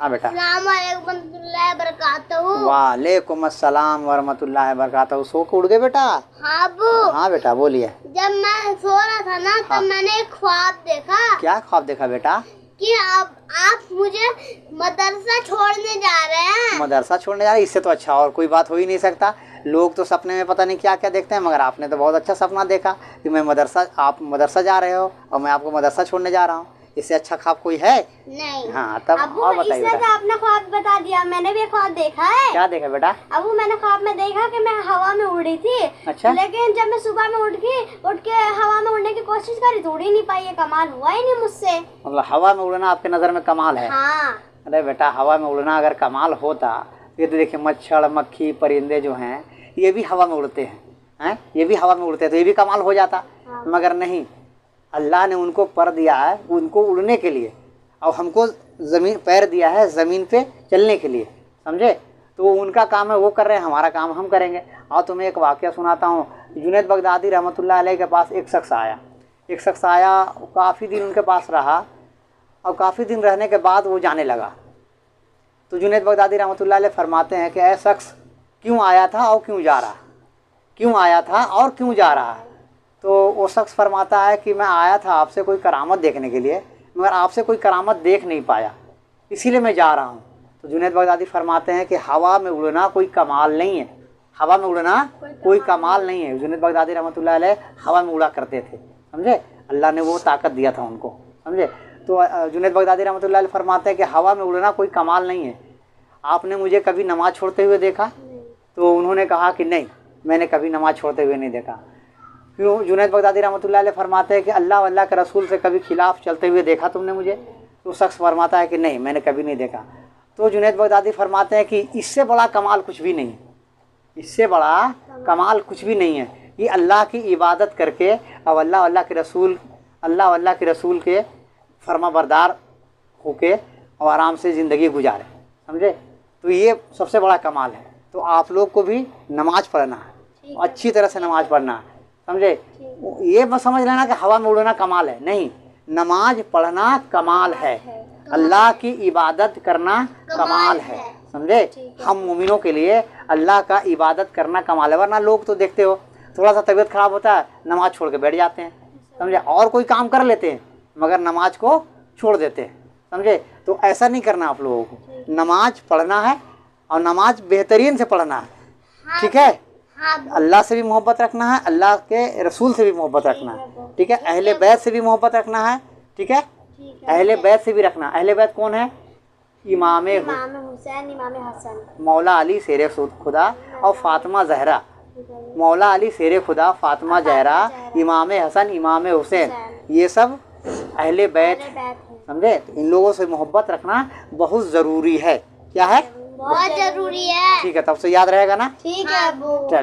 हाँ बेटा। वरहमतुल्लाहि वालेकुम अस्सलाम वरहमतुल्लाहि वबरकातुहू। सो के उड़ गए बेटा? हाँ अब्बू। हाँ बेटा बोलिए। जब मैं सो रहा था ना हाँ। तब मैंने एक ख्वाब देखा। क्या ख्वाब देखा बेटा? कि अब आप मुझे मदरसा छोड़ने जा रहे हैं। मदरसा छोड़ने जा रहे हैं? इससे तो अच्छा और कोई बात हो ही नहीं सकता। लोग तो सपने में पता नहीं क्या क्या देखते हैं, मगर आपने तो बहुत अच्छा सपना देखा कि आप मदरसा जा रहे हो और मैं आपको मदरसा छोड़ने जा रहा हूँ। इससे अच्छा ख्वाब कोई है? नहीं। हाँ तब और बताइए बेटा। आपने ख्वाब बता दिया, मैंने भी ख्वाब देखा है। क्या देखा बेटा? अबू मैंने ख्वाब में देखा कि मैं हवा में उड़ी थी। अच्छा। लेकिन जब मैं सुबह में उठ के हवा में उड़ने की कोशिश करी तो उड़ ही नहीं पाई। ये कमाल हुआ ही नहीं मुझसे। मतलब हवा में उड़ना आपके नज़र में कमाल है? हाँ। अरे बेटा हवा में उड़ना अगर कमाल होता, ये तो देखिए मच्छर मक्खी परिंदे जो हैं ये भी हवा में उड़ते हैं, ये भी हवा में उड़ते हैं, तो ये भी कमाल हो जाता। हाँ। मगर नहीं, अल्लाह ने उनको पर दिया है उनको उड़ने के लिए और हमको ज़मीन पैर दिया है ज़मीन पे चलने के लिए, समझे? तो उनका काम है वो कर रहे हैं, हमारा काम हम करेंगे। और तुम्हें एक वाक़या सुनाता हूँ। जुनैद बगदादी रहमतुल्लाह अलैह के पास एक शख्स आया, काफ़ी दिन उनके पास रहा और काफ़ी दिन रहने के बाद वो जाने लगा। तो जुनैद बगदादी रहमतुल्लाह अलैह फरमाते हैं कि ऐ शख्स क्यों आया था और क्यों जा रहा, क्यों आया था और क्यों जा रहा है? तो वो शख्स फरमाता है कि मैं आया था आपसे कोई करामत देखने के लिए, मगर आपसे कोई करामत देख नहीं पाया, इसीलिए मैं जा रहा हूँ। तो जुनैद बगदादी फरमाते हैं कि हवा में उड़ना कोई कमाल नहीं है, हवा में उड़ना कोई कमाल नहीं है। जुनैद बगदादी रहमतुल्लाह अलैह हवा में उड़ा करते थे, समझे? अल्लाह ने वो ताकत दिया था उनको, समझे? तो जुनैद बगदादी रहमतुल्लाह अलैह फरमाते हैं कि हवा में उड़ना कोई कमाल नहीं है। आपने मुझे कभी नमाज़ छोड़ते हुए देखा? तो उन्होंने कहा कि नहीं, मैंने कभी नमाज़ छोड़ते हुए नहीं देखा। क्यों? जुनैद बगदादी रहमतुल्लाह अलैह फरमाते हैं कि अल्लाह अल्लाह के रसूल से कभी खिलाफ चलते हुए देखा तुमने मुझे? तो शख्स फरमाता है कि नहीं, मैंने कभी नहीं देखा। तो जुनैद बगदादी फरमाते हैं कि इससे बड़ा कमाल कुछ भी नहीं, इससे बड़ा कमाल कुछ भी नहीं है कि अल्लाह की इबादत करके और अल्लाह अल्लाह के रसूल के फरमाबरदार होके और आराम से ज़िंदगी गुजारे, समझे? तो ये सबसे बड़ा कमाल है। तो आप लोग को भी नमाज़ पढ़ना है, अच्छी तरह से नमाज़ पढ़ना है, समझे? ये मत समझ लेना कि हवा में उड़ना कमाल है, नहीं, नमाज पढ़ना कमाल है, अल्लाह की इबादत करना कमाल है, समझे? हम मोमिनों के लिए अल्लाह का इबादत करना कमाल है। वरना लोग तो देखते हो थोड़ा सा तबीयत ख़राब होता है नमाज़ छोड़ के बैठ जाते हैं, समझे? और कोई काम कर लेते हैं मगर नमाज को छोड़ देते हैं, समझे? तो ऐसा नहीं करना आप लोगों को, नमाज पढ़ना है और नमाज बेहतरीन से पढ़ना है, ठीक है? अल्लाह से भी मोहब्बत रखना है, अल्लाह के रसूल से भी मोहब्बत रखना है, ठीक है? अहले बैत से भी मोहब्बत रखना है, ठीक है? अहले बैत से भी रखना। अहले बैत कौन है? इमाम हुसैन, इमाम हसन, मौला अली शेर खुदा और फातिमा जहरा, मौला अली शेर खुदा, फातिमा जहरा, इमाम हसन, इमाम हुसैन, ये सब अहले बैत हैं, समझे? तो इन लोगों से मोहब्बत रखना बहुत ज़रूरी है। क्या है? बहुत ज़रूरी है। ठीक है, तब से याद रहेगा ना? ठीक है।